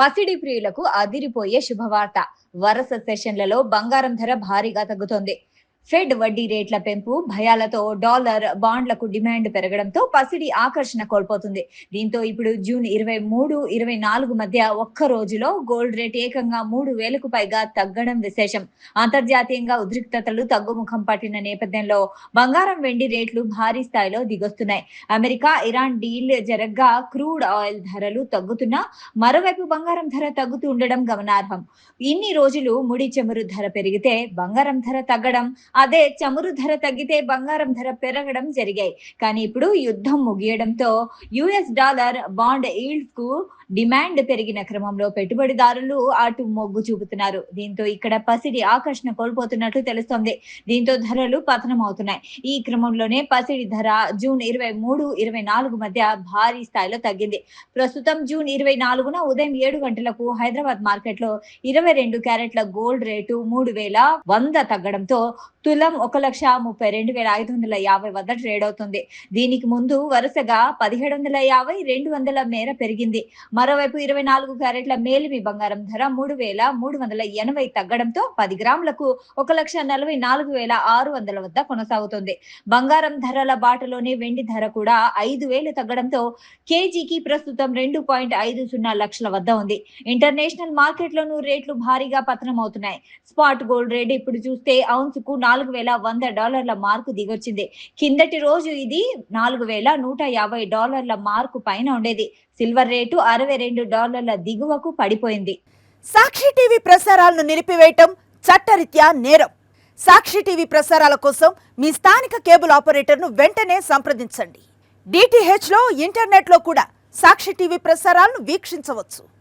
పసిడి ప్రియులకు అదిరిపోయే శుభవార్త. వరుస సెషన్లలో బంగారం ధర భారీగా తగ్గుతోంది. ఫెడ్ వడ్డీ రేట్ల పెంపు భయాలతో డాలర్ బాండ్లకు డిమాండ్ పెరగడంతో పసిడి ఆకర్షణ కోల్పోతుంది. దీంతో ఇప్పుడు జూన్ 23, 24 మధ్య ఒక్క రోజులో గోల్డ్ రేట్ ఏకంగా 3,000కు పైగా తగ్గడం విశేషం. అంతర్జాతీయంగా ఉద్రిక్తతలు తగ్గుముఖం పట్టిన నేపథ్యంలో బంగారం వెండి రేట్లు భారీ స్థాయిలో దిగొస్తున్నాయి. అమెరికా ఇరాన్ డీల్ జరగ్గా క్రూడ్ ఆయిల్ ధరలు తగ్గుతున్నా మరోవైపు బంగారం ధర తగ్గుతూ ఉండడం గమనార్హం. ఇన్ని రోజులు ముడి చమురు ధర పెరిగితే బంగారం ధర తగ్గడం, అదే చమురు ధర తగ్గితే బంగారం ధర పెరగడం జరిగాయి. కానీ ఇప్పుడు యుద్ధం ముగియడంతో యుఎస్ డాలర్ బాండ్ ఈల్డ్స్ కు డిమాండ్ పెరిగిన క్రమంలో పెట్టుబడిదారులు అటు మొగ్గు చూపుతున్నారు. దీంతో ఇక్కడ పసిడి ఆకర్షణ కోల్పోతున్నట్లు తెలుస్తోంది. దీంతో ధరలు పతనం అవుతున్నాయి. ఈ క్రమంలోనే పసిడి ధర జూన్ 23, 24 మధ్య భారీ స్థాయిలో తగ్గింది. ప్రస్తుతం జూన్ 24న ఉదయం 7 గంటలకు హైదరాబాద్ మార్కెట్లో 22 క్యారెట్ల గోల్డ్ రేటు 3,100 తగ్గడంతో తులం 1,32,550 వద్ద ట్రేడ్ అవుతుంది. దీనికి ముందు వరుసగా 1,750, 200 మేర పెరిగింది. మరోవైపు 24 క్యారెట్ల మేలిమి బంగారం ధర 3,380 తగ్గడంతో 10 గ్రాములకు 1,44,600 వద్ద కొనసాగుతుంది. బంగారం ధరల బాటలోనే వెండి ధర కూడా 5,000 తగ్గడంతో కేజీకి ప్రస్తుతం 2.50 లక్షల వద్ద ఉంది. ఇంటర్నేషనల్ మార్కెట్లోనూ రేట్లు భారీగా పతనం అవుతున్నాయి. స్పాట్ గోల్డ్ రేట్ ఇప్పుడు చూస్తే ఔన్సుకు $4,100 మార్కు దిగొచ్చింది. కిందటి రోజు ఇది $4,150 మార్కు పైన ఉండేది. సిల్వర్ రేటు $62 దిగువకు పడిపోయింది. సాక్షి టీవీ ప్రసారాలను నిలిపివేయటం చట్టరీత్యా నేరం. సాక్షి టీవీ ప్రసారాల కోసం మీ స్థానిక కేబుల్ ఆపరేటర్ను వెంటనే సంప్రదించండి. DTHలో ఇంటర్నెట్లో కూడా సాక్షి టీవీ ప్రసారాలను వీక్షించవచ్చు.